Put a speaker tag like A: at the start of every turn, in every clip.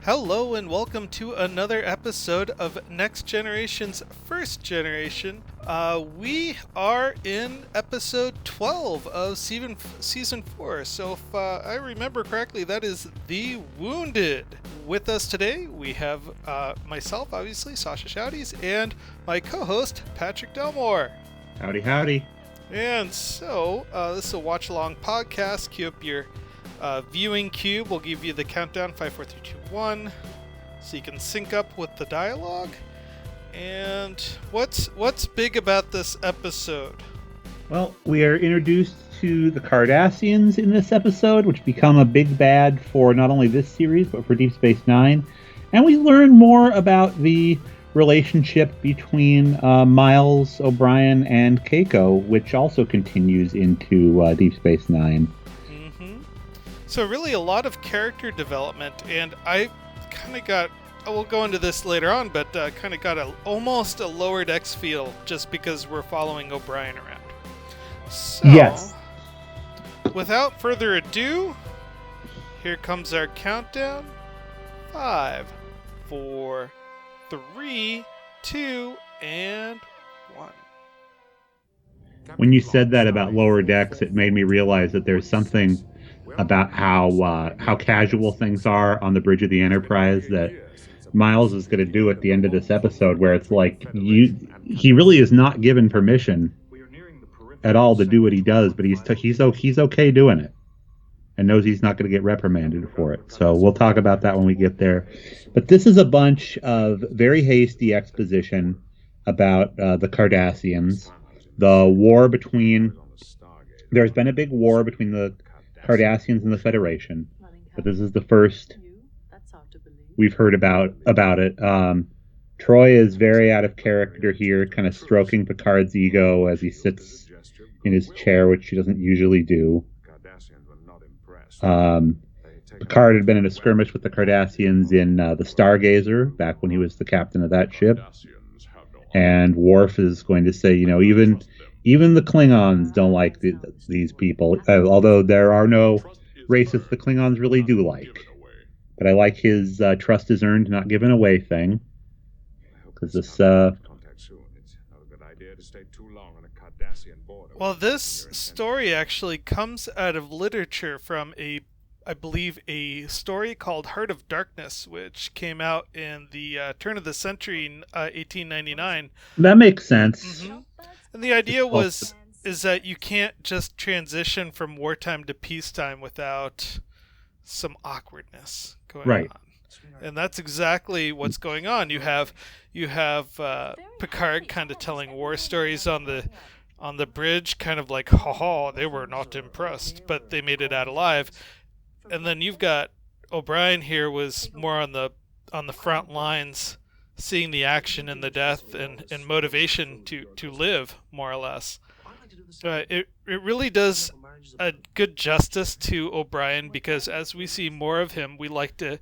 A: Hello and welcome to another episode of Next Generation's First Generation. We are in episode 12 of season 4, so if I remember correctly, that is The Wounded. With us today, we have myself, obviously, Sascha Shouties, and my co-host, Patrick Delmore.
B: Howdy, howdy.
A: And so, this is a watch-along podcast. Queue up your viewing cube. We'll give you the countdown, 5, 4, 3, 2, 1, so you can sync up with the dialogue. And what's big about this episode?
B: Well, we are introduced to the Cardassians in this episode, which become a big bad for not only this series, but for Deep Space Nine. And we learn more about the relationship between Miles, O'Brien, and Keiko, which also continues into Deep Space Nine.
A: So really a lot of character development, and I kind of got, we'll go into this later on, but kind of got almost a Lower Decks feel just because we're following O'Brien around. So,
B: yes.
A: Without further ado, here comes our countdown. 5, 4, 3, 2, and 1.
B: When you said that about Lower Decks, it made me realize that there's something about how casual things are on the bridge of the Enterprise that Miles is going to do at the end of this episode, where it's like he really is not given permission at all to do what he does, but he's okay doing it and knows he's not going to get reprimanded for it. So we'll talk about that when we get there. But this is a bunch of very hasty exposition about the Cardassians, the war between. There's been a big war between the Cardassians and the Federation, but this is the first we've heard about it. Troy is very out of character here, kind of stroking Picard's ego as he sits in his chair, which he doesn't usually do. Picard had been in a skirmish with the Cardassians in the Stargazer, back when he was the captain of that ship. And Worf is going to say, even the Klingons don't like these people, although there are no races the Klingons really do like. But I like his trust is earned, not given away thing. Because this...
A: Well, this story actually comes out of literature from I believe, a story called Heart of Darkness, which came out in the turn of the century in 1899.
B: That makes sense.
A: Mm-hmm. And the idea is that you can't just transition from wartime to peacetime without some awkwardness going on. And that's exactly what's going on. You have Picard kind of telling war stories on the bridge, kind of like, ha, they were not impressed, but they made it out alive. And then you've got O'Brien here was more on the front lines, seeing the action and the death and motivation to live, more or less. It really does a good justice to O'Brien, because as we see more of him, we like to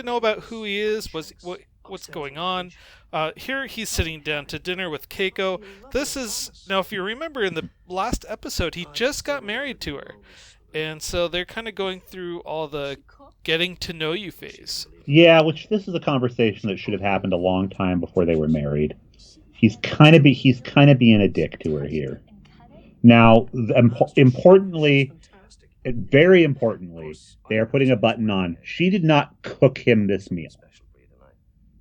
A: know about who he is, what's going on. Here he's sitting down to dinner with Keiko. Now, if you remember in the last episode, he just got married to her. And so they're kind of going through all the getting to know you phase.
B: Yeah, which this is a conversation that should have happened a long time before they were married. He's kind of being a dick to her here. Now, importantly, very importantly, they are putting a button on. She did not cook him this meal.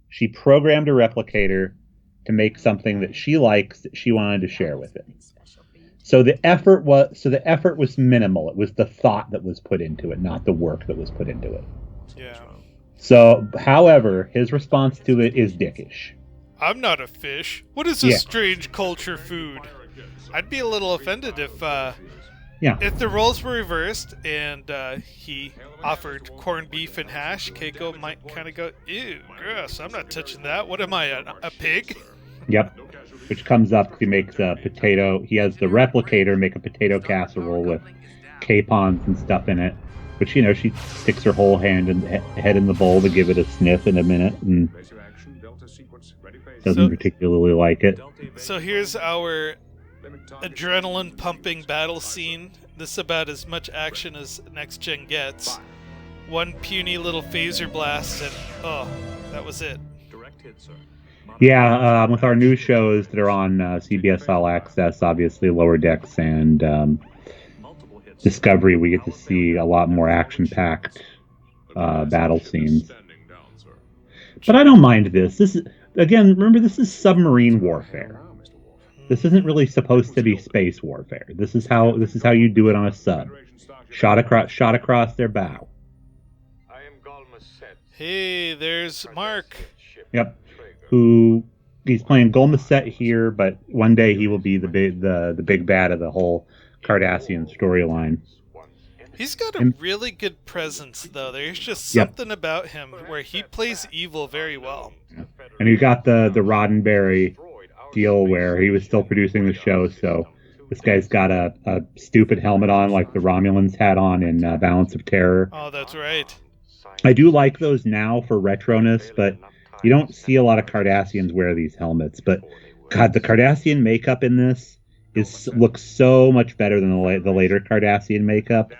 B: She programmed a replicator to make something that she likes that she wanted to share with him. So the effort was minimal. It was the thought that was put into it, not the work that was put into it.
A: Yeah.
B: So, however, his response to it is dickish.
A: I'm not a fish. What is a strange culture food? I'd be a little offended if the roles were reversed and he offered corned beef and hash. Keiko might kind of go, ew, gross, I'm not touching that. What am I, a pig?
B: Yep. Which comes up because he makes a potato. He has the replicator make a potato casserole with capons and stuff in it. But she sticks her whole head in the bowl to give it a sniff in a minute and doesn't particularly like it.
A: So here's our adrenaline pumping battle scene. This is about as much action as Next Gen gets. one puny little phaser blast, and that was it.
B: Yeah, with our new shows that are on CBS All Access, obviously Lower Decks and Discovery, we get to see a lot more action-packed battle scenes. But I don't mind this. This is, again, remember, this is submarine warfare. This isn't really supposed to be space warfare. This is how you do it on a sub. Shot across their bow.
A: Hey, there's Mark.
B: Yep. He's playing Golmasset here, but one day he will be the big bad of the whole Cardassian storyline.
A: He's got a really good presence, though. There's just something about him where he plays evil very well.
B: And you got the Roddenberry deal where he was still producing the show, so this guy's got a stupid helmet on like the Romulans had on in Balance of Terror.
A: Oh, that's right.
B: I do like those now for retroness, but you don't see a lot of Cardassians wear these helmets. But God, the Cardassian makeup in this looks so much better than the later Cardassian makeup.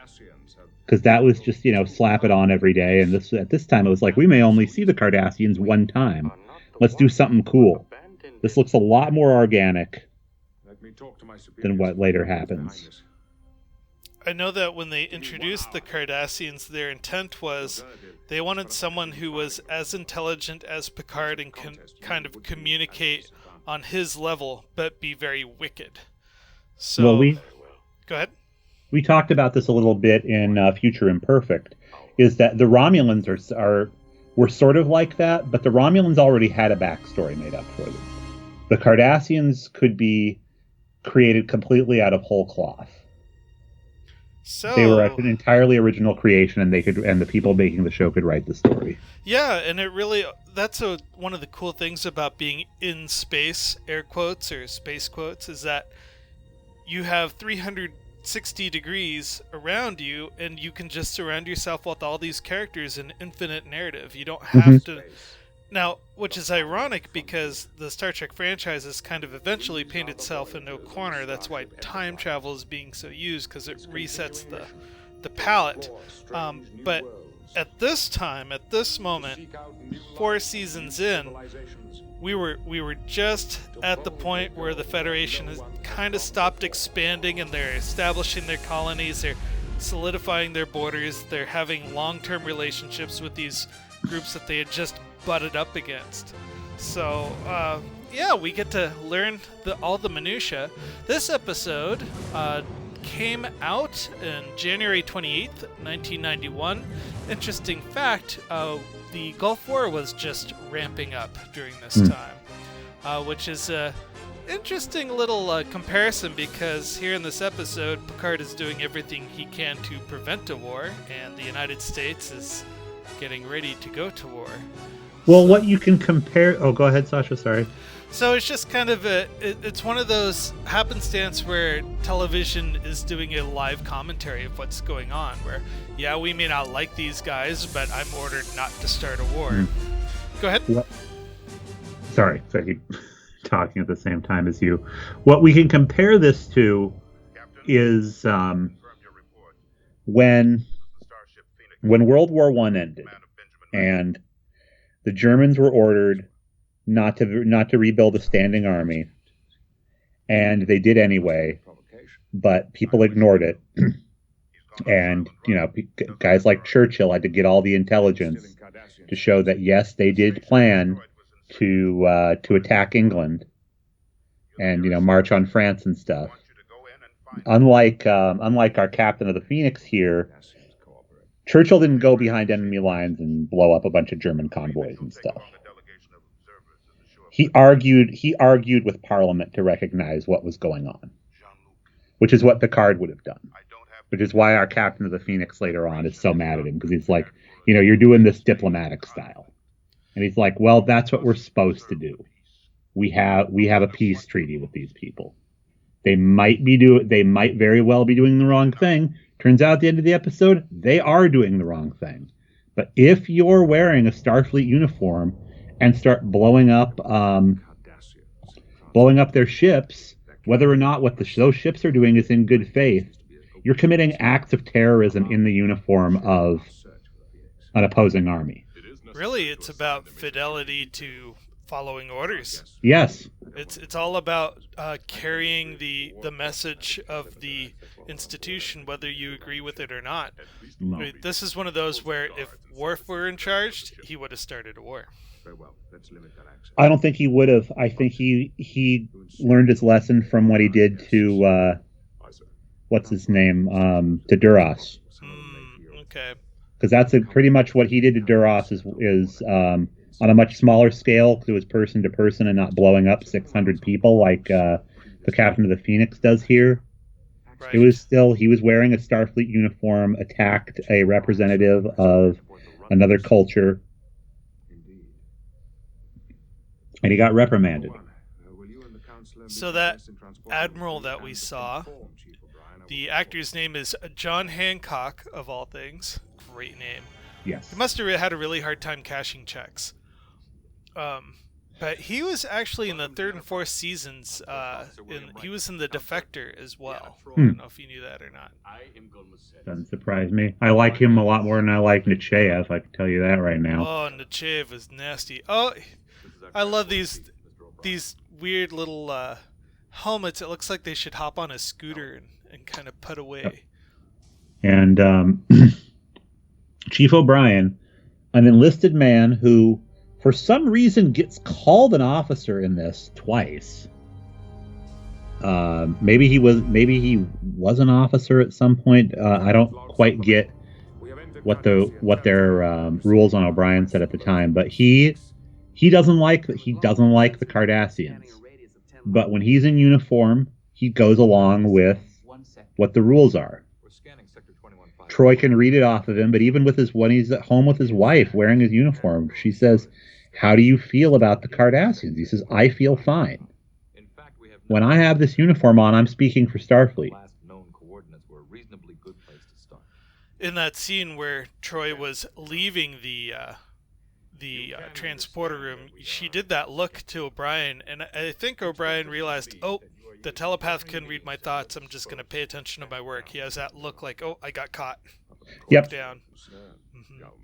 B: Because that was just, slap it on every day. And at this time, it was like, we may only see the Cardassians one time. Let's do something cool. This looks a lot more organic than what later happens.
A: I know that when they introduced the Cardassians, their intent was they wanted someone who was as intelligent as Picard and can kind of communicate on his level, but be very wicked. So, go ahead.
B: We talked about this a little bit in Future Imperfect, is that the Romulans were sort of like that, but the Romulans already had a backstory made up for them. The Cardassians could be created completely out of whole cloth. So they were an entirely original creation, and the people making the show could write the story.
A: Yeah, and that's one of the cool things about being in space, air quotes or space quotes, is that you have 360 degrees around you, and you can just surround yourself with all these characters in infinite narrative. You don't have to. Now, which is ironic because the Star Trek franchise has kind of eventually painted itself into a corner. That's why time travel is being so used, because it resets the palette. But at this time, at this moment, 4 seasons in, we were just at the point where the Federation has kind of stopped expanding, and they're establishing their colonies, they're solidifying their borders, they're having long-term relationships with these groups that they had just butted up against. So, we get to learn all the minutia. This episode came out on January 28th, 1991. Interesting fact, the Gulf War was just ramping up during this time, which is a interesting little comparison, because here in this episode, Picard is doing everything he can to prevent a war, and the United States is getting ready to go to war.
B: Well, what you can compare... Oh, go ahead, Sasha, sorry.
A: So it's just kind of it's one of those happenstance where television is doing a live commentary of what's going on, where, we may not like these guys, but I'm ordered not to start a war. Go ahead.
B: Sorry, I keep talking at the same time as you. What we can compare this to is when World War I ended, and the Germans were ordered not to rebuild a standing army, and they did anyway, but people ignored it. And guys like Churchill had to get all the intelligence to show that yes, they did plan to attack England and march on France and stuff. Unlike our Captain of the Phoenix here, Churchill didn't go behind enemy lines and blow up a bunch of German convoys and stuff. He argued with Parliament to recognize what was going on, which is what Picard would have done. Which is why our Captain of the Phoenix later on is so mad at him, because he's like, you're doing this diplomatic style. And he's like, well, that's what we're supposed to do. We have a peace treaty with these people. They might very well be doing the wrong thing. Turns out at the end of the episode, they are doing the wrong thing. But if you're wearing a Starfleet uniform and start blowing up their ships, whether or not what those ships are doing is in good faith, you're committing acts of terrorism in the uniform of an opposing army.
A: Really, it's about fidelity to following orders.
B: Yes.
A: It's all about carrying the message of the institution, whether you agree with it or not.
B: No.
A: I mean, this is one of those where if Worf were in charge, he would have started a war.
B: I don't think he would have. I think he learned his lesson from what he did to what's his name, to Duras.
A: Okay.
B: Because that's pretty much what he did to Duras is on a much smaller scale, because it was person to person and not blowing up 600 people like the Captain of the Phoenix does here.
A: Right.
B: It was still, he was wearing a Starfleet uniform, attacked a representative of another culture, and he got reprimanded.
A: So that admiral that we saw, the actor's name is John Hancock, of all things. Great name.
B: Yes.
A: He must have had a really hard time cashing checks. But he was actually in the third and fourth seasons. He was in The Defector as well. I don't know if you knew that or not.
B: Doesn't surprise me. I like him a lot more than I like Nechayev, I can tell you that right now.
A: Oh, Nechayev is nasty. Oh, I love these weird little helmets. It looks like they should hop on a scooter and kind of put away.
B: And Chief O'Brien, an enlisted man who, for some reason, gets called an officer in this twice. Maybe he was an officer at some point. I don't quite get what their rules on O'Brien said at the time, but he doesn't like the Cardassians. But when he's in uniform, he goes along with what the rules are. Troy can read it off of him, but even when he's at home with his wife wearing his uniform, she says, "How do you feel about the Cardassians?" He says, "I feel fine. When I have this uniform on, I'm speaking for Starfleet."
A: In that scene where Troy was leaving the transporter room, she did that look to O'Brien, and I think O'Brien realized, oh, the telepath can read my thoughts. I'm just going to pay attention to my work. He has that look like, oh, I got caught.
B: Yep.
A: Down.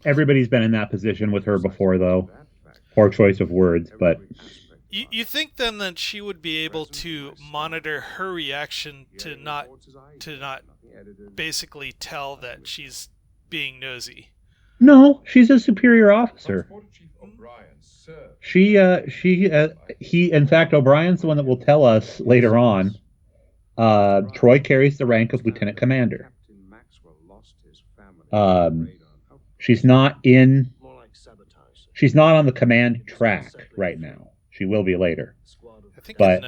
B: Everybody's been in that position with her before, though. Poor choice of words, but...
A: You think then that she would be able to monitor her reaction to not basically tell that she's being nosy?
B: No, she's a superior officer. He, in fact, O'Brien's the one that will tell us later on. Troy carries the rank of lieutenant commander. She's not on the command track right now. She will be later.
A: I think
B: but,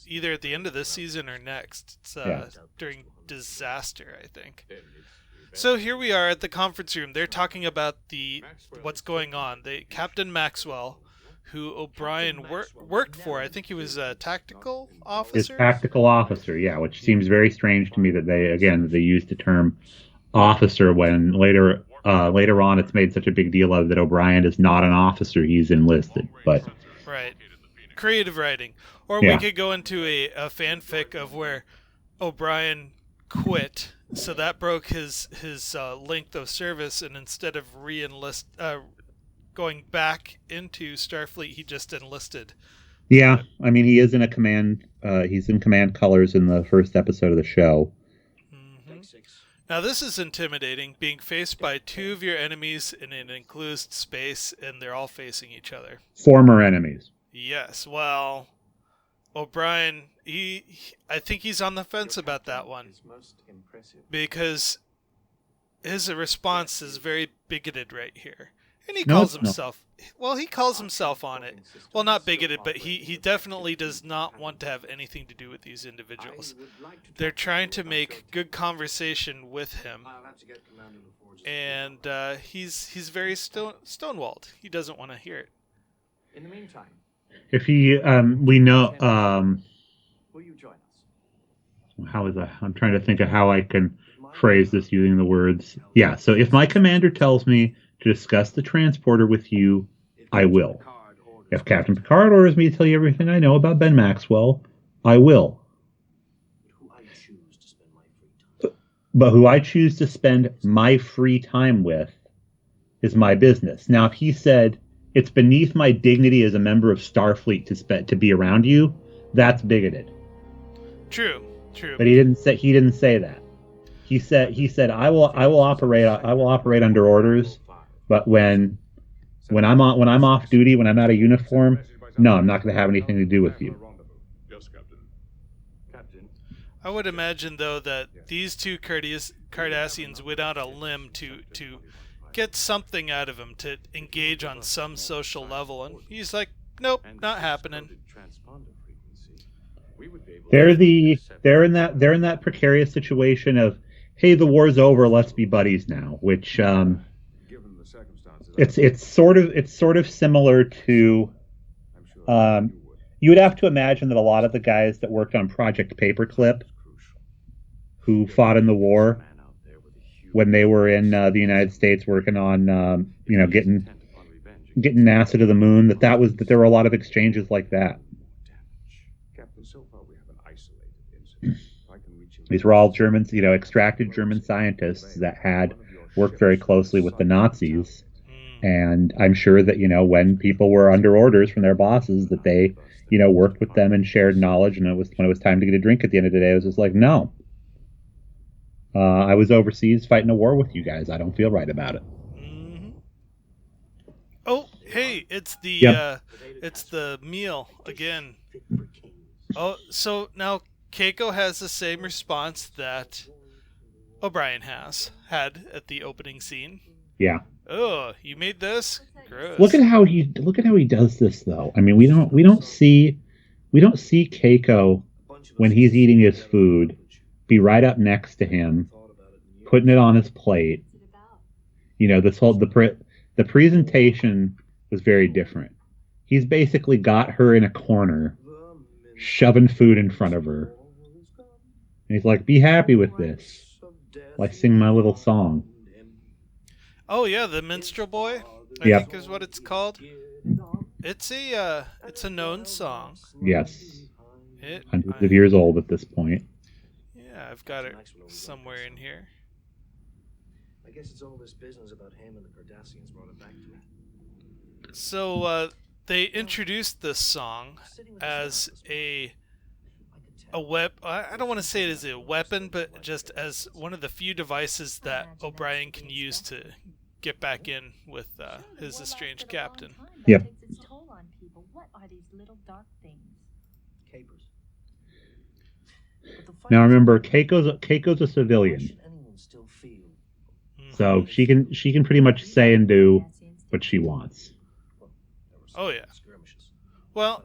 A: either at the end of this season or next. It's during Disaster, I think. So here we are at the conference room. They're talking about what's going on. Captain Maxwell, who O'Brien worked for. I think he was a tactical officer.
B: His tactical officer, yeah, which seems very strange to me that they used the term officer when later on it's made such a big deal of that O'Brien is not an officer, he's enlisted. But
A: right, creative writing, or we could go into a fanfic of where O'Brien quit. So that broke his length of service, and instead of going back into Starfleet, he just enlisted.
B: Yeah, I mean, he is in a command. He's in command colors in the first episode of the show.
A: Mm-hmm. Now this is intimidating, being faced by two of your enemies in an enclosed space, and they're all facing each other.
B: Former enemies.
A: Yes. Well, O'Brien, I think he's on the fence about that one, because his response is very bigoted right here, and he calls himself on it. Well, not bigoted, but he definitely does not want to have anything to do with these individuals. They're trying to make good conversation with him, and he's very stonewalled. He doesn't want to hear it.
C: In the meantime,
B: if he, we know,
C: will you join us?
B: How is that? I'm trying to think of how I can phrase this using the words. Yeah, so if my commander tells me to discuss the transporter with you, I will. If Captain Picard orders me to tell you everything I know about Ben Maxwell, I will. But who I choose to spend my free time with is my business. Now, if he said, it's beneath my dignity as a member of Starfleet to be around you, that's bigoted.
A: True.
B: But he didn't say that. He said I will operate under orders, but when I'm off duty, when I'm out of uniform, no, I'm not going to have anything to do with you.
A: I would imagine, though, that these two Cardassians went out a limb to get something out of him, to engage on some social level, and he's like, nope, not happening.
B: They're in that precarious situation of, hey, the war's over, let's be buddies now, which it's sort of similar to you would have to imagine that a lot of the guys that worked on Project Paperclip, who fought in the war, when they were in the United States working on getting NASA to the moon, that there were a lot of exchanges like that. These were all Germans, extracted German scientists that had worked very closely with the Nazis. And I'm sure that, when people were under orders from their bosses, that they, worked with them and shared knowledge. And when it was time to get a drink at the end of the day, it was just like, no. I was overseas fighting a war with you guys. I don't feel right about it.
A: Mm-hmm. Oh, hey, it's the meal again. Oh, so now Keiko has the same response that O'Brien had at the opening scene.
B: Yeah.
A: Oh, you made this? Gross.
B: Look at how he does this, though. I mean, we don't see Keiko when he's eating his food be right up next to him, putting it on his plate. This whole the presentation was very different. He's basically got her in a corner, shoving food in front of her. And he's like, be happy with this. Like, sing my little song.
A: Oh, yeah, the Minstrel Boy, I think is what it's called. It's a known song.
B: Yes. Hundreds of years old at this point.
A: Yeah, I've got it somewhere in here.
D: I guess it's all this business about him and the Cardassians brought it back to me.
A: So, they introduced this song as a I don't want to say it as a weapon, but just as one of the few devices that O'Brien can use to get back in with his estranged captain.
B: Yep.
E: What are these little dark things?
D: Capers.
B: Now remember, Keiko's a civilian, so she can pretty much say and do what she wants.
A: Oh yeah. Well,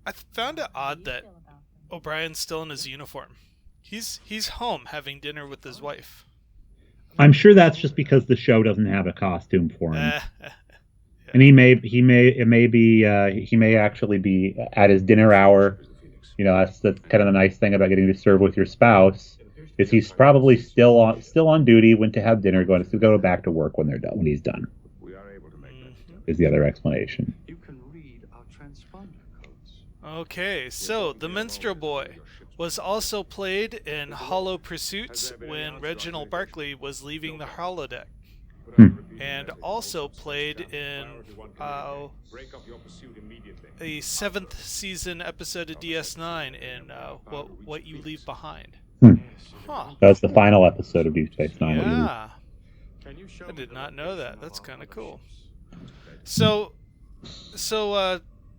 A: I found it odd that O'Brien's still in his uniform. He's home having dinner with his wife.
B: I'm sure that's just because the show doesn't have a costume for him.
A: Yeah.
B: And he may actually be at his dinner hour. That's the kind of the nice thing about getting to serve with your spouse, is he's probably still on duty, went to have dinner, going to go back to work when he's done. Is the other explanation.
C: You can read our transponder codes.
A: Okay, so the Minstrel Boy was also played in Hollow Pursuits when Reginald Barclay was leaving the holodeck. And also played in a 7th season episode of DS9 in What You Leave Behind. Huh.
B: That was the final episode of Deep Space Nine.
A: Yeah. I did not know that. That's kind of cool. So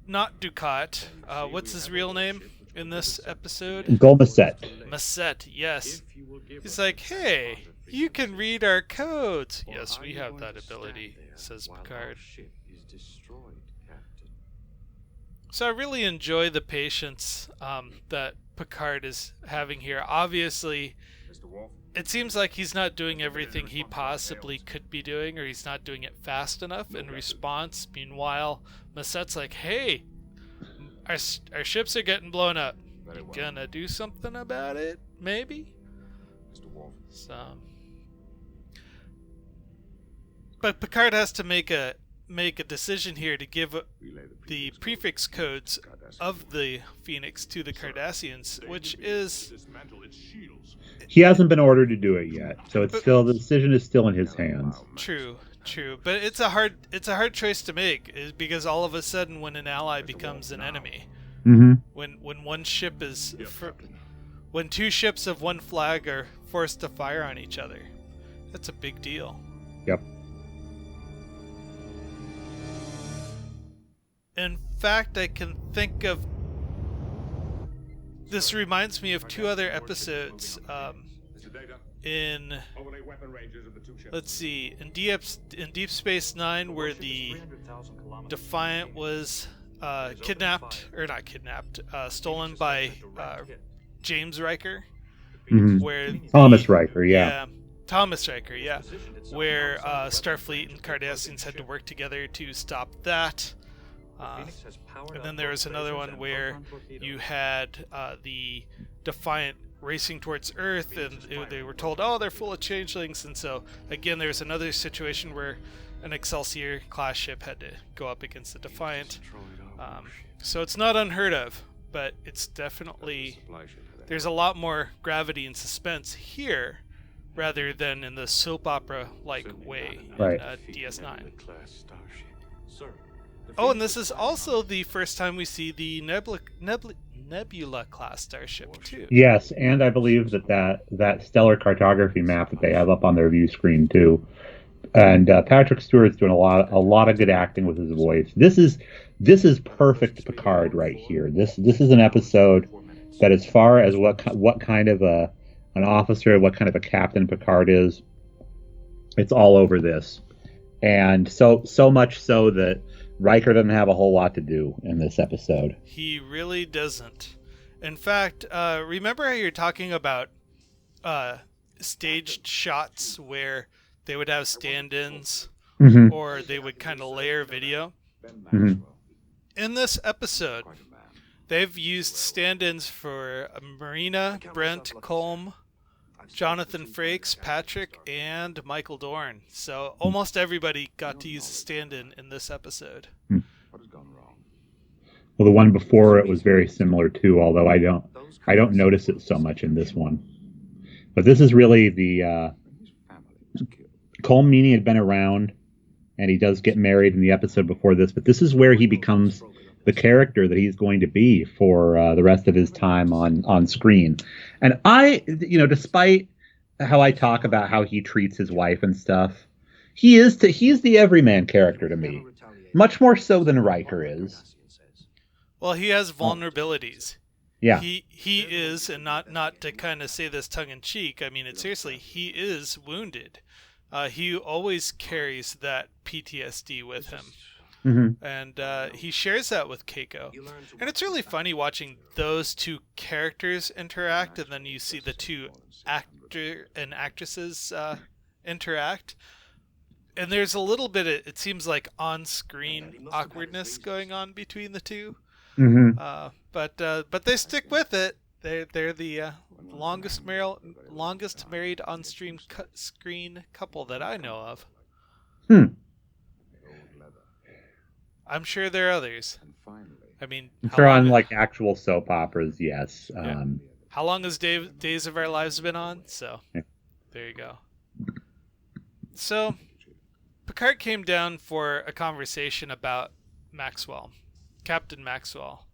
A: not Ducat. What's his real name in this episode?
B: Golmasset.
A: Masset, yes. He's like, hey, you can read our codes. Yes, we have that ability, says Picard. So I really enjoy the patience that Picard is having here. Obviously, it seems like he's not doing everything he possibly could be doing, or he's not doing it fast enough. In response, meanwhile, Masset's like, hey, our ships are getting blown up. You gonna do something about it? Maybe? So... But Picard has to make a make a decision here to give the prefix codes of the Phoenix to the Cardassians, which is...
B: He hasn't been ordered to do it yet, so the decision is still in his hands.
A: True, but it's a hard choice to make, because all of a sudden, when an ally becomes an enemy, when one ship is, when two ships of one flag are forced to fire on each other, that's a big deal.
B: Yep.
A: In fact, I can think of... This reminds me of two other episodes. Let's see, in Deep Space Nine, where the Defiant was stolen by James Riker. Where
B: Thomas Riker, yeah.
A: Thomas Riker, yeah. Where Starfleet and Cardassians had to work together to stop that. And then there was another one where you had the Defiant racing towards Earth, and they were told, oh, they're full of changelings. And so, again, there's another situation where an Excelsior-class ship had to go up against the Defiant. So it's not unheard of, but it's definitely... There's a lot more gravity and suspense here rather than in the soap opera-like way in DS9. Oh, and this is also the first time we see the Nebula-class starship, too.
B: Yes, and I believe that stellar cartography map that they have up on their view screen, too. And Patrick Stewart's doing a lot of good acting with his voice. This is perfect Picard right here. This is an episode that, as far as what kind of an officer, what kind of a captain Picard is, it's all over this. And so much so that Riker doesn't have a whole lot to do in this episode.
A: He really doesn't. In fact, remember how you're talking about staged shots where they would have stand-ins or they would kind of layer video? In this episode, they've used stand-ins for Marina, Brent, Colm, Jonathan Frakes, Patrick, and Michael Dorn. So almost everybody got to use a stand-in in this episode.
C: What has gone wrong?
B: Well, the one before it was very similar too, although I don't notice it so much in this one. But this is really the Colm Meaney had been around, and he does get married in the episode before this. But this is where he becomes the character that he's going to be for the rest of his time on screen. And despite how I talk about how he treats his wife and stuff, he's the everyman character to me, much more so than Riker is.
A: Well, he has vulnerabilities.
B: Yeah,
A: he is, and not to kind of say this tongue in cheek. I mean it seriously. He is wounded. He always carries that PTSD with him. And he shares that with Keiko. And it's really funny watching those two characters interact, and then you see the two actor and actresses interact. And there's a little bit of, it seems like, on-screen awkwardness going on between the two. But they stick with it. They're the longest married on-screen couple that I know of. I'm sure there are others. I mean,
B: if they're on like actual soap operas, yes.
A: Yeah. How long has Days of Our Lives been on? So, there you go. So, Picard came down for a conversation about Maxwell, Captain Maxwell,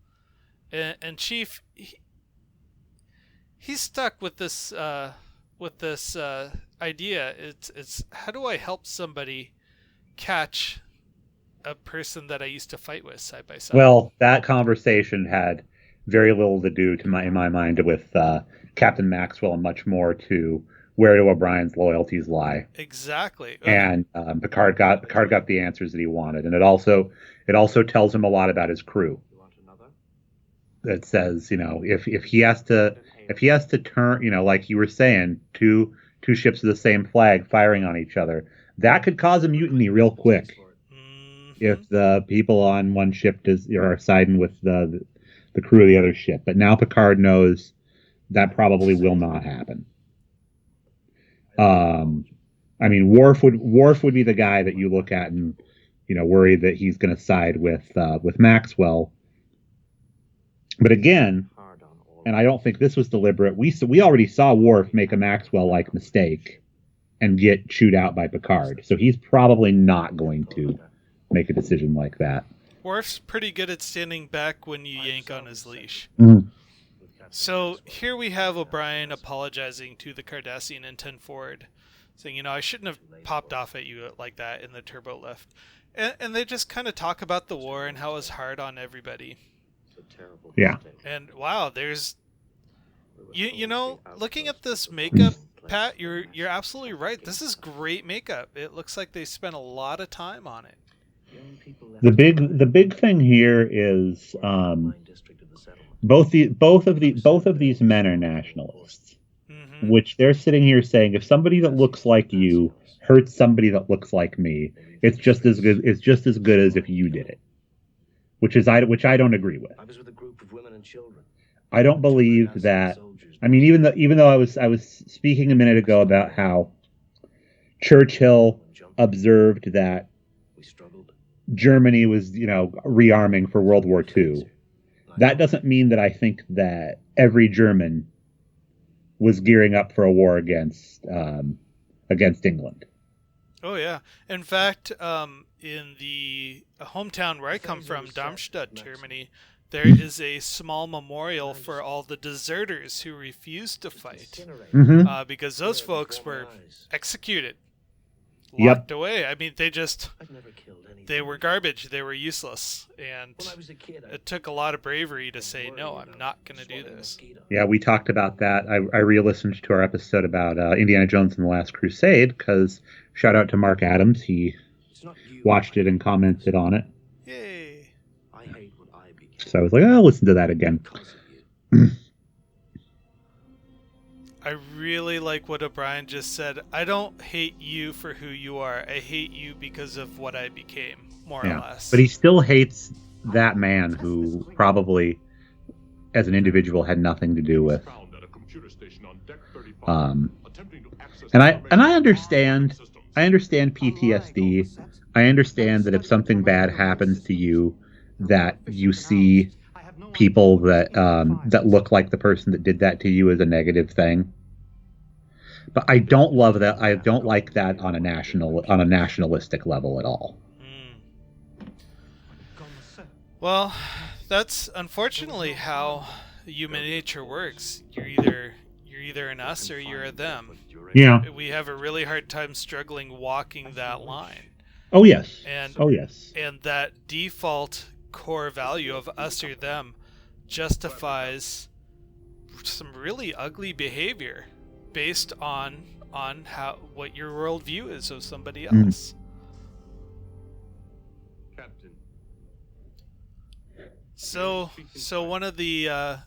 A: and Chief. He's stuck with this idea. It's how do I help somebody catch a person that I used to fight with side by side?
B: Well, that conversation had very little to do, in my mind, with Captain Maxwell, and much more to where do O'Brien's loyalties lie.
A: Exactly.
B: And Picard got the answers that he wanted, and it also tells him a lot about his crew. It says, if he has to turn, like you were saying, two ships of the same flag firing on each other, that could cause a mutiny real quick. If the people on one ship are siding with the crew of the other ship. But now Picard knows that probably will not happen. I mean, Worf would be the guy that you look at and worried that he's going to side with Maxwell. But again, and I don't think this was deliberate, we already saw Worf make a Maxwell-like mistake and get chewed out by Picard. So he's probably not going to make a decision like that.
A: Worf's pretty good at standing back when you yank on his leash.
B: Mm.
A: So here we have O'Brien apologizing to the Cardassian in 10 Forward, saying, I shouldn't have popped off at you like that in the turbo lift. And they just kind of talk about the war and how it was hard on everybody.
B: Yeah.
A: And wow, there's, looking at this makeup, Pat, you're absolutely right. This is great makeup. It looks like they spent a lot of time on it.
B: The big thing here is both of these men are nationalists, which they're sitting here saying, if somebody that looks like you hurts somebody that looks like me, it's just as good. It's just as good as if you did it, which I don't agree with.
D: I was with a group of women and children.
B: I don't believe that. I mean, even though I was speaking a minute ago about how Churchill observed that Germany was, rearming for World War II. That doesn't mean that I think that every German was gearing up for a war against England.
A: Oh yeah. In fact, in the hometown where I come from, Darmstadt, Germany, there is a small memorial for all the deserters who refused to fight, because those folks were executed, locked away. I mean, they were garbage. They were useless, and it took a lot of bravery to say, no, I'm not going to do this.
B: Yeah, we talked about that. I re-listened to our episode about Indiana Jones and the Last Crusade, because shout out to Mark Adams. He watched it and commented on it.
A: Yay.
B: So I was like, I'll listen to that again.
A: I really like what O'Brien just said. I don't hate you for who you are. I hate you because of what I became, more or less.
B: But he still hates that man who probably, as an individual, had nothing to do with. And I understand PTSD. I understand that if something bad happens to you, that you see people that look like the person that did that to you as a negative thing. But I don't love that. I don't like that on a nationalistic level at all.
A: Well, that's unfortunately how human nature works. You're either an us or you're a them.
B: Yeah.
A: We have a really hard time struggling walking that line.
B: Oh yes.
A: And that default core value of us or them justifies some really ugly behavior based on what your worldview is of somebody else.
C: Captain.
A: So one of the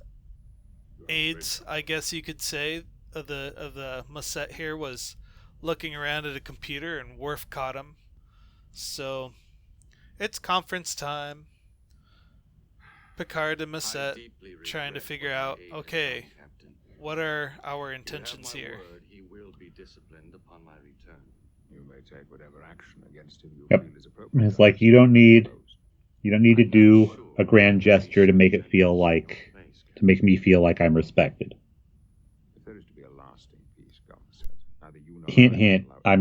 A: aides, I guess you could say, of the Musette here was looking around at a computer, and Worf caught him. So it's conference time. Picard and Musette trying to figure out, okay, what are our intentions here?
C: He will be disciplined upon my return.
F: You may take whatever action against him you
B: Yep.
F: feel is appropriate.
B: It's like you don't need to do a grand gesture to make me feel like I'm respected.
F: If there is to be a lasting peace, Gareth, neither you nor
B: Hint,
F: I
B: hint. I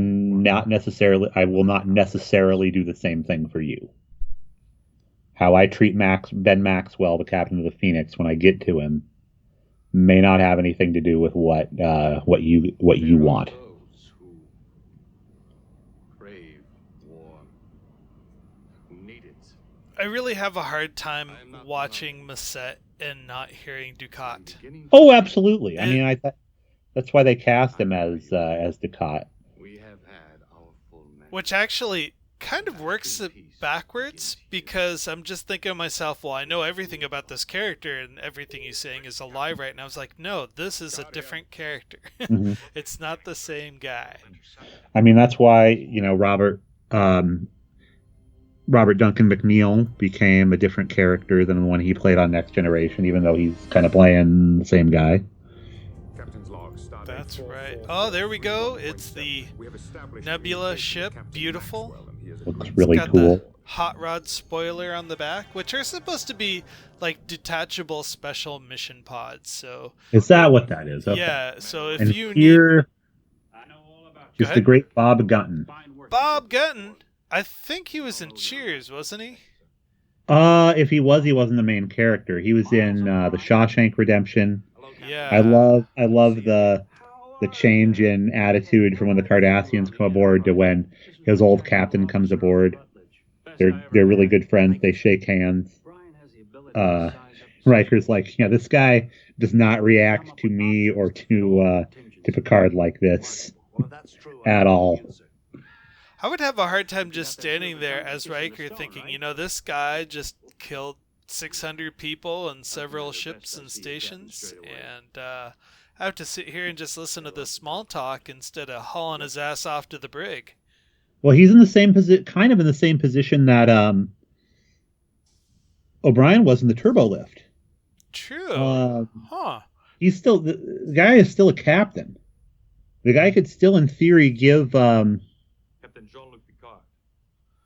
B: will not necessarily do the same thing for you. How I treat Ben Maxwell, the captain of the Phoenix, when I get to him, may not have anything to do with what you want.
C: Those who crave war, who need it.
A: I really have a hard time watching Musette and not hearing Ducat.
B: Oh, absolutely. I mean, that's why they cast him as Ducat.
C: We have had our full measure.
A: Which actually kind of works backwards, because I'm just thinking to myself, well, I know everything about this character and everything he's saying is a lie right now. I was like, no, this is a different character. It's not the same guy.
B: I mean, that's why, Robert Duncan McNeil became a different character than the one he played on Next Generation, even though he's kind of playing the same guy.
F: Captain's log,
A: That's right. Oh, there we go. It's the
F: We have established
A: Nebula
F: communication
A: ship.
F: with Captain
A: Beautiful.
F: Maxwell and
B: Looks really
A: got
B: cool.
A: the hot rod spoiler on the back, which are supposed to be like detachable special mission pods. So
B: Is that what that is? Okay.
A: yeah, so if
B: And
A: you need
B: here,
A: Go
B: just the
A: ahead.
B: great Bob Gunton.
A: Bob Gunton, I think he was in Cheers, wasn't he?
B: If he was, he wasn't the main character. He was in the Shawshank Redemption.
A: Yeah.
B: I love the change in attitude from when the Cardassians come aboard to when his old captain comes aboard. They're really good friends. They shake hands. Riker's like, yeah, this guy does not react to me or to Picard like this at all.
A: I would have a hard time just standing there as Riker thinking, this guy just killed 600 people and several ships and stations, and I have to sit here and just listen to this small talk instead of hauling his ass off to the brig.
B: Well, he's in the same kind of in the same position that O'Brien was in the turbo lift.
A: True.
B: He's still the guy is still a captain. The guy could still, in theory, give.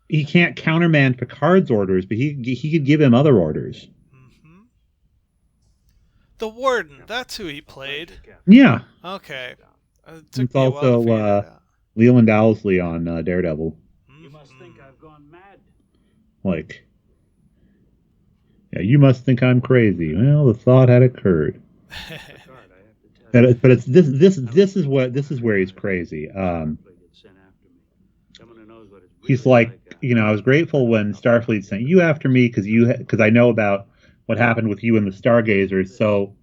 B: He can't countermand Picard's orders, but he could give him other orders.
A: Mm-hmm. The Warden, that's who he played.
B: Yeah.
A: Okay.
B: It's also Leland Owsley on Daredevil.
A: You must think I've gone mad.
B: Like, yeah, you must think I'm crazy. Well, the thought had occurred. But it's this is where he's crazy. He's like, I was grateful when Starfleet sent you after me because I know about what happened with you and the Stargazers. So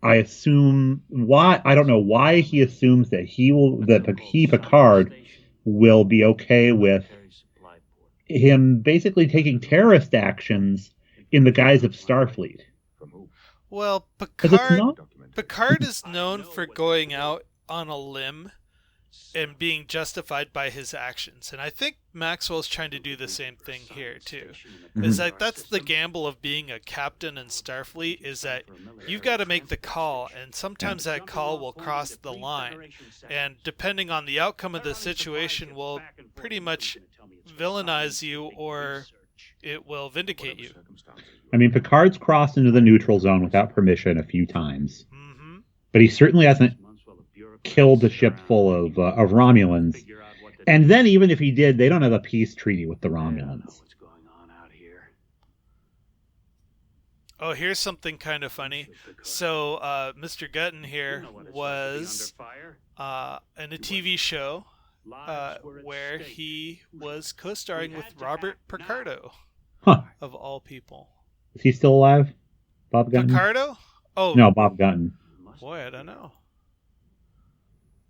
B: I assume I don't know why he assumes that Picard will be okay with him basically taking terrorist actions in the guise of Starfleet.
A: Well, Picard is known for going out on a limb and being justified by his actions. And I think Maxwell's trying to do the same thing here, too. Is like that's the gamble of being a captain in Starfleet, is that you've got to make the call, and sometimes that call will cross the line. And depending on the outcome of the situation will pretty much villainize you or it will vindicate you.
B: I mean, Picard's crossed into the neutral zone without permission a few times.
A: Mm-hmm.
B: But he certainly hasn't killed a ship full of Romulans. And then even if he did, they don't have a peace treaty with the Romulans.
A: Oh, here's something kind of funny. So, Mr. Gunton here was in a TV show where he was co-starring with Robert Picardo, of all people.
B: Is he still alive? Bob Gunton?
A: Picardo? Oh.
B: No, Bob Gunton.
A: Boy, I don't know.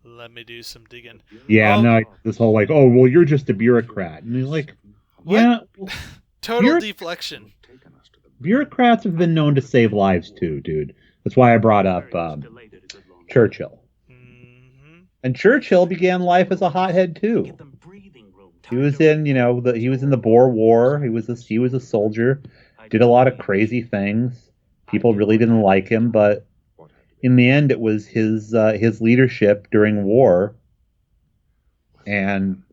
A: Let me do some digging.
B: Yeah, no, this whole like, oh, well, you're just a bureaucrat. And he's like,
A: what?
B: Yeah.
A: Total deflection.
B: Bureaucrats have been known to save lives too, dude. That's why I brought up Churchill.
A: Mm-hmm.
B: And Churchill began life as a hothead too. He was in, he was in the Boer War. He was a soldier. Did a lot of crazy things. People really didn't like him, but in the end, it was his leadership during war, and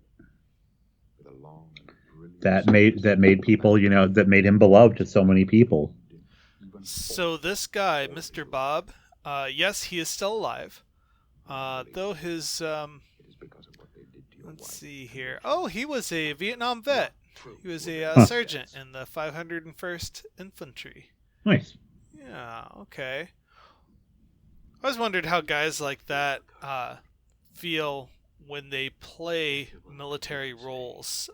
B: that made people, that made him beloved to so many people.
A: So this guy, Mr. Bob, yes, he is still alive, though his let's see here. Oh, he was a Vietnam vet. He was a sergeant in the 501st Infantry.
B: Nice.
A: Yeah. Okay. I always wondered how guys like that feel when they play military roles,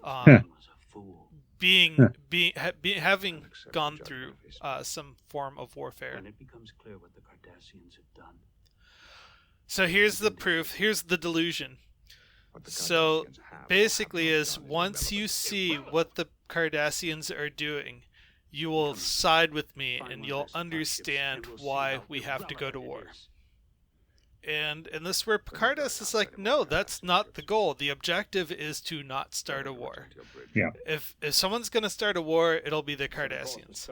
A: having gone through some form of warfare. So here's the proof. Here's the delusion. So basically, is once you see what the Cardassians are doing, you will side with me and you'll understand why we have to go to war. And this is where Picard is like, no, that's not the goal. The objective is to not start a war.
B: Yeah.
A: If someone's going to start a war, it'll be the Cardassians.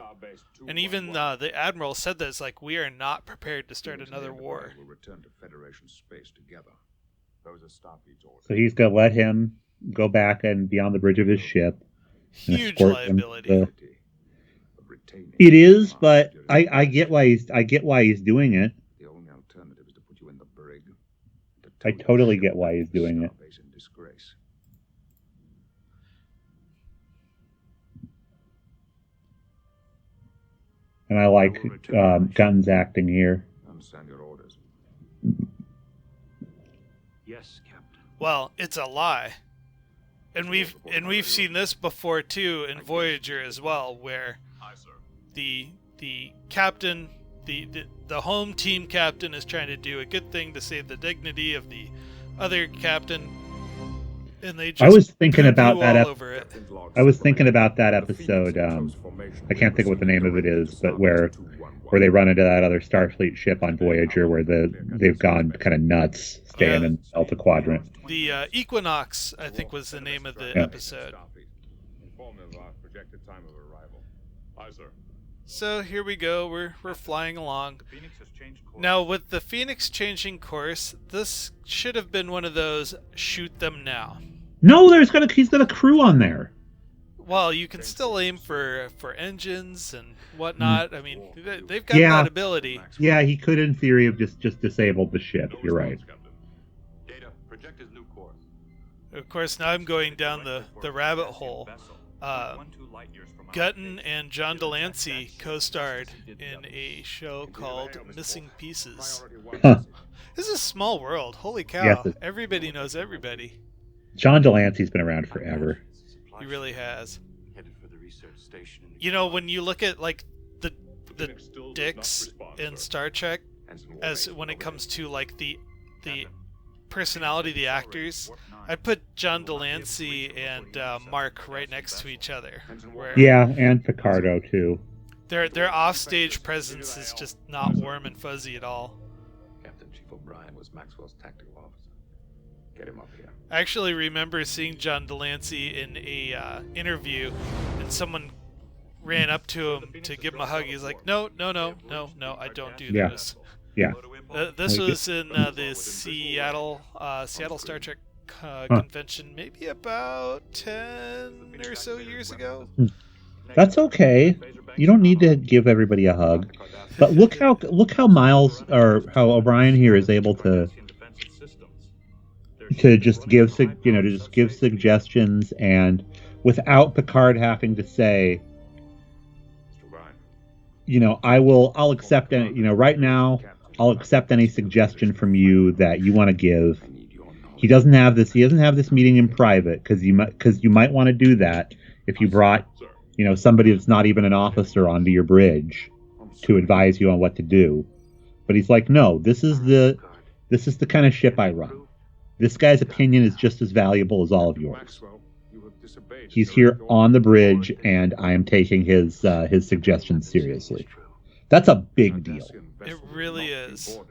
A: And even the Admiral said that, it's like, we are not prepared to start another war.
B: So he's going to let him go back and be on the bridge of his ship. And
A: Huge
B: escort them
A: liability.
B: to-
F: Of retaining
B: It is,
F: the
B: but
F: during
B: I get why he's doing it.
F: The only alternative is to put you in the brig. To
B: I
F: tow your
B: totally
F: ship
B: get why
F: back
B: he's
F: to the
B: doing it.
F: starbase in disgrace.
B: And I like Gunn's acting here.
F: Understand your orders.
D: Yes, Captain.
A: Well, it's a lie. And we've seen this before too in Voyager as well, where the captain, the home team captain is trying to do a good thing to save the dignity of the other captain, and they just
B: I was thinking about
A: poo-poo
B: that.
A: all over it.
B: I was thinking about that episode. I can't think of what the name of it is, but where they run into that other Starfleet ship on Voyager, where they've gone kind of nuts staying
A: Yeah.
B: in Delta Quadrant.
A: The Equinox, I think, was the name of the
B: Yeah.
A: episode.
F: Inform me of our projected time of arrival. Aye, sir.
A: So here we go. We're flying along.
C: Phoenix has changed course.
A: Now, with the Phoenix changing course, this should have been one of those shoot them now.
B: No, he's got a crew on there.
A: Well, you can still aim for engines and whatnot. I mean, they've got
B: Yeah.
A: that ability.
B: Yeah, he could, in theory, have just disabled the ship. You're right.
C: Data, project his new course.
A: Of course, now I'm going down the rabbit hole. Gutton and John Delancey co-starred in a show called Missing Pieces.
B: Huh.
A: This is a small world. Holy cow.
B: Yes, it-
A: Everybody knows everybody.
B: John Delancey's been around forever.
A: He really has.
D: Headed for the research station in the
A: You know, when you look at like the dicks in Star Trek, as when it comes to like the personality of the actors, I'd put John Delancey and Mark right next to each other. Where
B: Yeah, and Picardo too.
A: their offstage presence is just not warm and fuzzy at all.
F: Captain Chief O'Brien was Maxwell's tactical officer. Get him up here.
A: I actually remember seeing John Delancey in a interview, and someone ran up to him to give him a hug. He's like, no, I don't do
B: Yeah.
A: those.
B: Yeah.
A: This was in the Seattle Star Trek convention, maybe about 10 or so years ago.
B: That's okay. You don't need to give everybody a hug. But look how Miles or how O'Brien here is able to just give suggestions, and without Picard having to say,
F: Mr. O'Brien.
B: I'll accept any, right now I'll accept any suggestion from you that you want to give.
F: I need your knowledge.
B: He doesn't have this meeting in private because you might want to do that if you brought somebody that's not even an officer onto your bridge to advise you on what to do. But he's like, no, this is the kind of ship I run. This guy's opinion is just as valuable as all of yours.
F: Maxwell, you have disobeyed
B: He's
F: your
B: here
F: authority.
B: on the bridge, and I am taking his suggestions seriously. That's a big deal.
F: Cardassian
A: It
F: vessel will
A: really
F: not be
A: is.
F: boarded.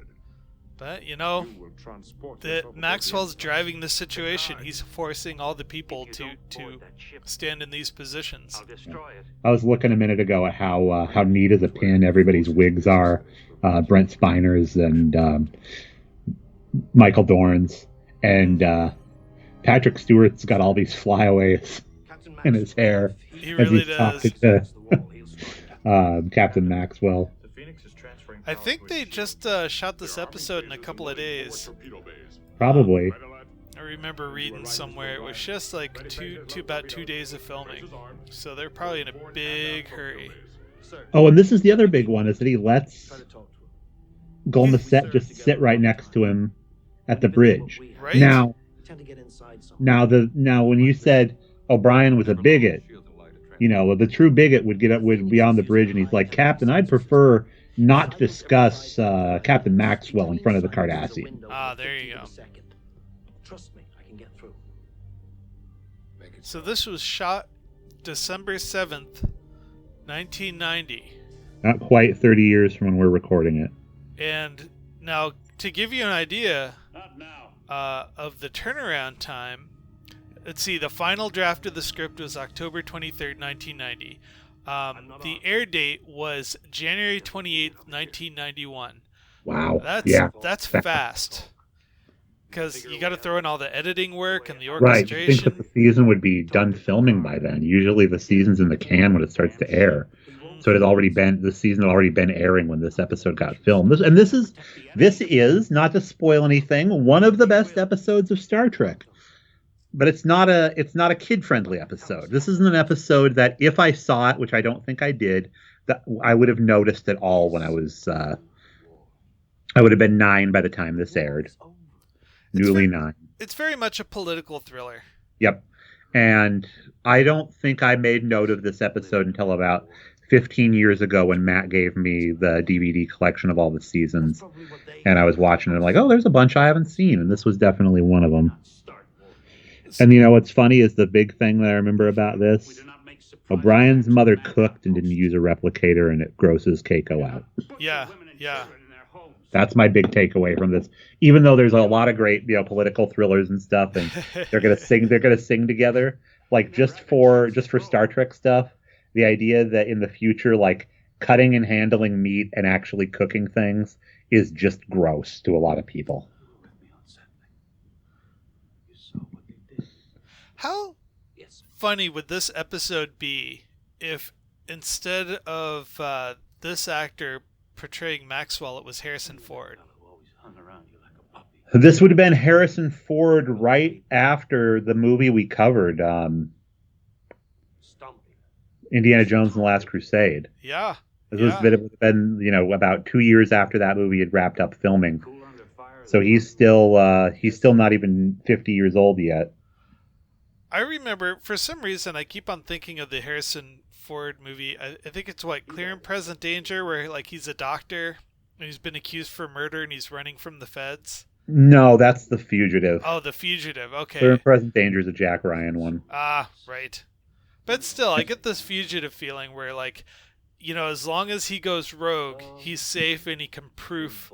A: But
F: You will transport yourself above the
A: Maxwell's
F: Empire.
A: driving the situation. He's forcing all the people to stand in these positions.
D: I'll destroy it.
B: I was looking a minute ago at how neat as a pin everybody's wigs are. Brent Spiner's and Michael Dorn's, and Patrick Stewart's got all these flyaways
D: Captain
B: in his hair
A: He
B: as
A: really
B: he's
A: does.
B: talking to Captain Maxwell.
C: The Phoenix is transferring
A: I
C: power
A: think
C: to
A: they
C: its
A: just shot this episode in a couple of days.
B: Probably.
A: I remember reading somewhere it was just like about 2 days of filming, so they're probably in a big hurry.
B: Oh, and this is the other big one, is that he lets
D: Try to talk to him.
B: Golden Set just sit right next to him at the bridge.
A: Right?
B: Now,
D: We tend to get inside somehow.
B: now when you said O'Brien was a bigot, the true bigot would be on the bridge, and he's like, Captain, I'd prefer not to discuss Captain Maxwell in front of the Cardassian.
A: Ah, there you go.
D: Trust me, I can get through.
F: Make it
A: So this was shot December 7th, 1990.
B: Not quite 30 years from when we're recording it.
A: And now, to give you an idea
C: Not now.
A: of the turnaround time, let's see, the final draft of the script was October 23rd, 1990. The air date was January 28th, 1991.
B: Wow.
A: That's
B: Yeah.
A: fast. because you got to throw in all the editing work and the
B: Right. You think that
A: orchestration.
B: the season would be done filming by then. Usually the season's in the can when it starts to air. So the season had already been airing when this episode got filmed. This is not to spoil anything, one of the best episodes of Star Trek. But it's not a kid-friendly episode. This isn't an episode that if I saw it, which I don't think I did, that I would have noticed at all when I would have been 9 by the time this aired. Newly 9.
A: It's very much a political thriller.
B: Yep. And I don't think I made note of this episode until about 15 years ago when Matt gave me the DVD collection of all the seasons. And I was watching it. I'm like, oh, there's a bunch I haven't seen. And this was definitely one of them. And you know what's funny is the big thing that I remember about this? O'Brien's mother cooked and didn't use a replicator, and it grosses Keiko out.
A: Yeah.
B: That's my big takeaway from this. Even though there's a lot of great, political thrillers and stuff, and they're gonna sing together. Like just for Star Trek stuff, the idea that in the future, like cutting and handling meat and actually cooking things is just gross to a lot of people.
A: How funny would this episode be if instead of this actor portraying Maxwell, it was Harrison Ford?
B: This would have been Harrison Ford right after the movie we covered, Indiana Jones and the Last Crusade.
A: Yeah.
B: It would have been, about 2 years after that movie had wrapped up filming. So he's still not even 50 years old yet.
A: I remember, for some reason, I keep on thinking of the Harrison Ford movie. I think it's Clear and Present Danger, where like he's a doctor and he's been accused for murder and he's running from the feds.
B: No, that's The Fugitive.
A: Oh, The Fugitive. Okay.
B: Clear and Present Danger is a Jack Ryan one.
A: Ah, right. But still, I get this fugitive feeling where, like, as long as he goes rogue, he's safe and he can prove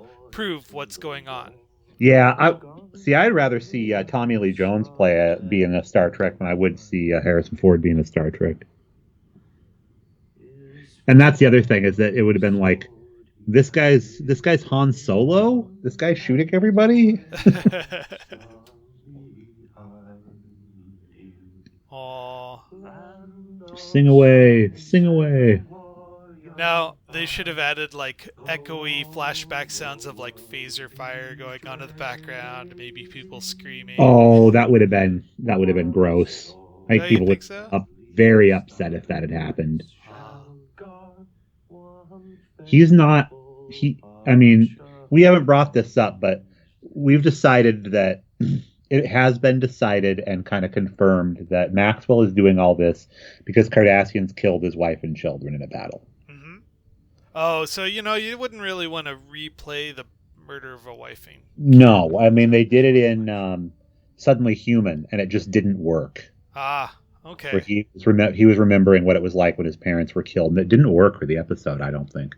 A: what's going on.
B: Yeah, I'd rather see Tommy Lee Jones be in a Star Trek than I would see Harrison Ford being a Star Trek. And that's the other thing, is that it would have been like, this guy's Han Solo? This guy's shooting everybody?
A: Aww.
B: Sing away, sing away.
A: Now, they should have added, like, echoey flashback sounds of, like, phaser fire going on in the background, maybe people screaming.
B: Oh, that would have been gross. I think people would
A: so?
B: Very upset if that had happened. We haven't brought this up, but we've decided that it has been decided and kind of confirmed that Maxwell is doing all this because Cardassians killed his wife and children in a battle.
A: Mm-hmm. Oh, so, you wouldn't really want to replay the murder of a wifing.
B: No, they did it in Suddenly Human, and it just didn't work.
A: Ah, okay.
B: Where he was remembering what it was like when his parents were killed, and it didn't work for the episode, I don't think.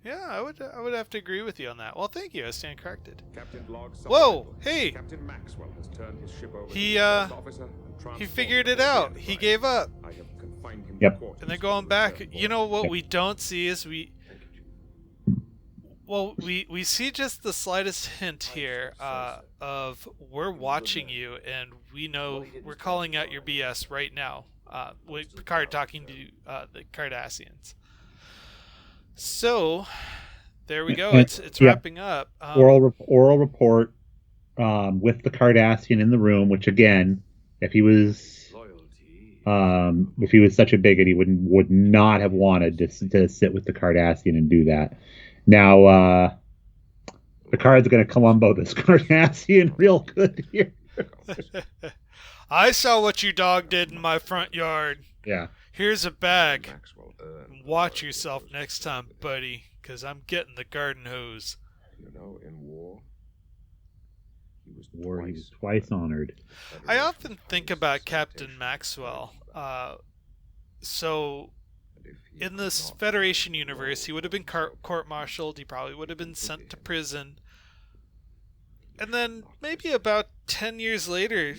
A: Yeah, I would have to agree with you on that. Well, thank you. I stand corrected.
C: Log
A: Whoa, hey!
C: Captain Maxwell has turned his ship over
A: He,
C: to the first officer and
A: He
C: transformed
A: figured it
C: him
A: out.
C: into
A: He
C: the
A: gave up.
C: I have confined him
B: Yep.
C: to quarters.
A: And they're going back. You know what we don't see is we see just the slightest hint here of we're watching you and we know we're calling out your BS right now. With Picard talking to the Cardassians. So there we go. It's wrapping up.
B: Oral report with the Cardassian in the room. Which again, if he was such a bigot, he would not have wanted to sit with the Cardassian and do that. Now, Picard's going to Columbo this Cardassian real good here.
A: I saw what your dog did in my front yard.
B: Yeah.
A: Here's a bag.
C: Maxwell earned
A: Watch yourself next time, buddy, because I'm getting the garden hose.
C: in war, he was
B: He was twice honored.
A: I often think about Captain Maxwell. So, in this Federation universe, he would have been court-martialed. He probably would have been sent to prison. And then maybe about 10 years later,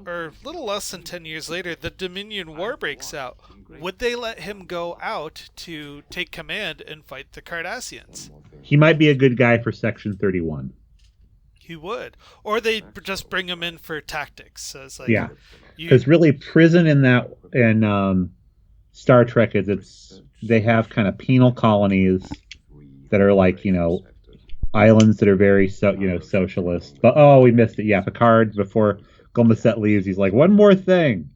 A: or a little less than 10 years later, the Dominion War breaks out. Would they let him go out to take command and fight the Cardassians?
B: He might be a good guy for Section 31.
A: He would. Or they just bring him in for tactics. So it's like,
B: Yeah. Because really, prison in Star Trek is they have kind of penal colonies that are like, islands that are very socialist. But we missed it. Yeah, Picard, before Gomesset leaves, he's like, one more thing.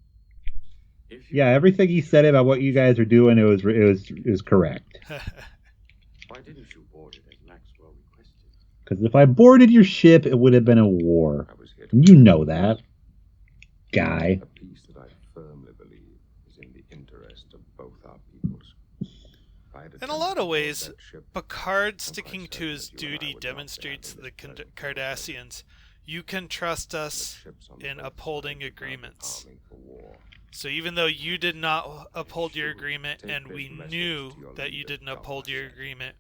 B: Yeah, everything he said about what you guys are doing, it was correct.
C: Why didn't you board it as Maxwell requested?
B: Because if I boarded your ship, it would have been a war. And you know that, guy.
F: A peace that I firmly believe is in the interest of both our peoples.
A: In a lot of ways, Picard sticking to his duty demonstrates to the Cardassians, you can trust us in upholding agreements. So even though you did not uphold your agreement, and we knew that you didn't uphold your agreement,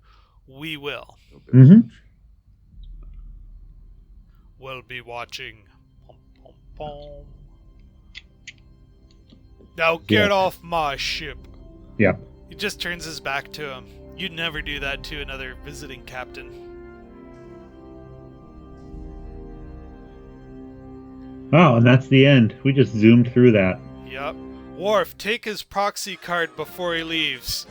A: we will.
B: Mm-hmm.
A: We'll be watching. Pom, pom, pom. Now get off my ship.
B: Yeah.
A: He just turns his back to him. You'd never do that to another visiting captain.
B: Oh, and that's the end. We just zoomed through that.
A: Yep. Worf, take his proxy card before he leaves.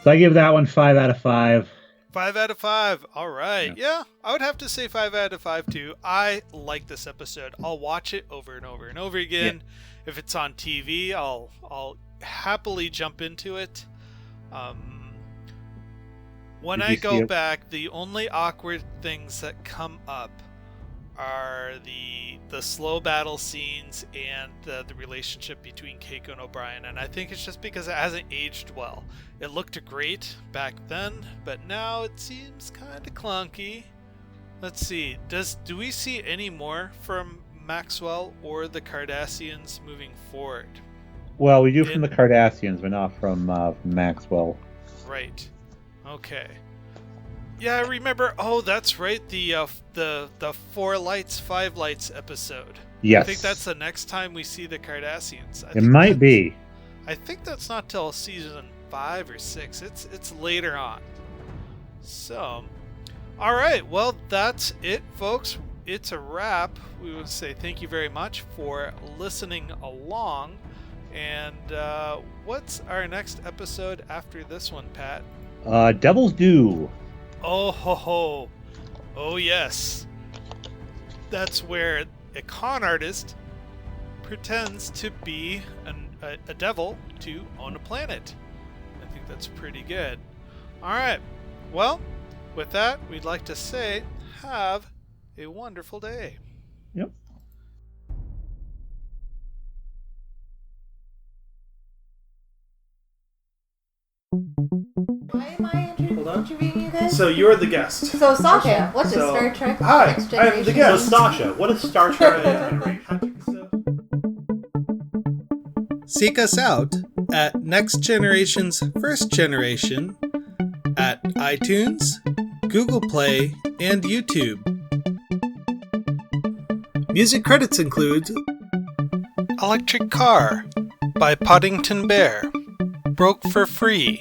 B: So I give that one 5 out of 5.
A: 5 out of 5. All right. Yeah, I would have to say 5 out of 5 too. I like this episode. I'll watch it over and over and over again. Yeah. If it's on TV, I'll happily jump into it. When I go back, the only awkward things that come up are the slow battle scenes and the relationship between Keiko and O'Brien, and I think it's just because it hasn't aged well. It looked great back then, but now it seems kind of clunky. Let's see, do we see any more from Maxwell or the Cardassians moving forward?
B: Well, we do from the Cardassians, but not from Maxwell.
A: Right. Okay. Yeah, I remember. Oh, that's right. The 4 lights, 5 lights episode.
B: Yes.
A: I think that's the next time we see the Cardassians.
B: It might be.
A: I think that's not till season 5 or 6. It's later on. So, all right. Well, that's it, folks. It's a wrap. We would say thank you very much for listening along. And what's our next episode after this one, Pat?
B: Devil's Due.
A: Oh ho ho. Oh yes. That's where a con artist pretends to be a devil to own a planet. I think that's pretty good. Alright. Well, with that, we'd like to say, have a wonderful day.
B: Yep.
G: Why am I interviewing you guys?
A: So you're the guest.
G: So Sasha, what is Star Trek
A: Hi,
G: Next Generation?
A: I'm the guest.
B: So Sasha, what is Star Trek?
A: Seek us out at Next Generation's First Generation at iTunes, Google Play, and YouTube. Music credits include Electric Car by Poddington Bear, Broke for Free,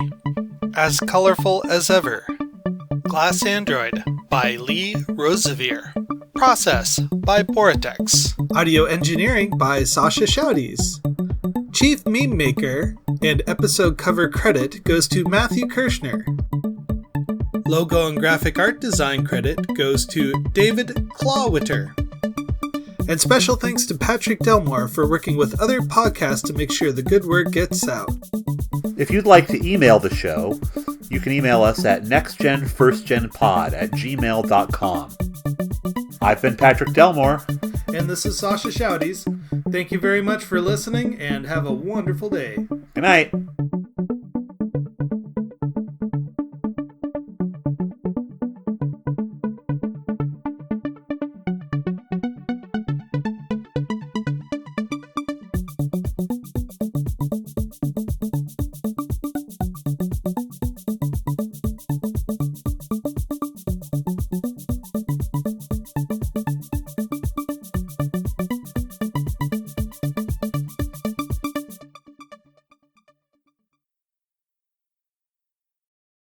A: As Colorful as Ever, Glass Android by Lee Rosevere, Process by Boritex, Audio Engineering by Sascha Schaudies, Chief Meme Maker and episode cover credit goes to Matthew Kirschner. Logo and graphic art design credit goes to David Clawwitter. And special thanks to Patrick Delmore for working with other podcasts to make sure the good word gets out.
B: If you'd like to email the show, you can email us at nextgenfirstgenpod@gmail.com. I've been Patrick Delmore.
A: And this is Sascha Schaudies. Thank you very much for listening and have a wonderful day.
B: Good night.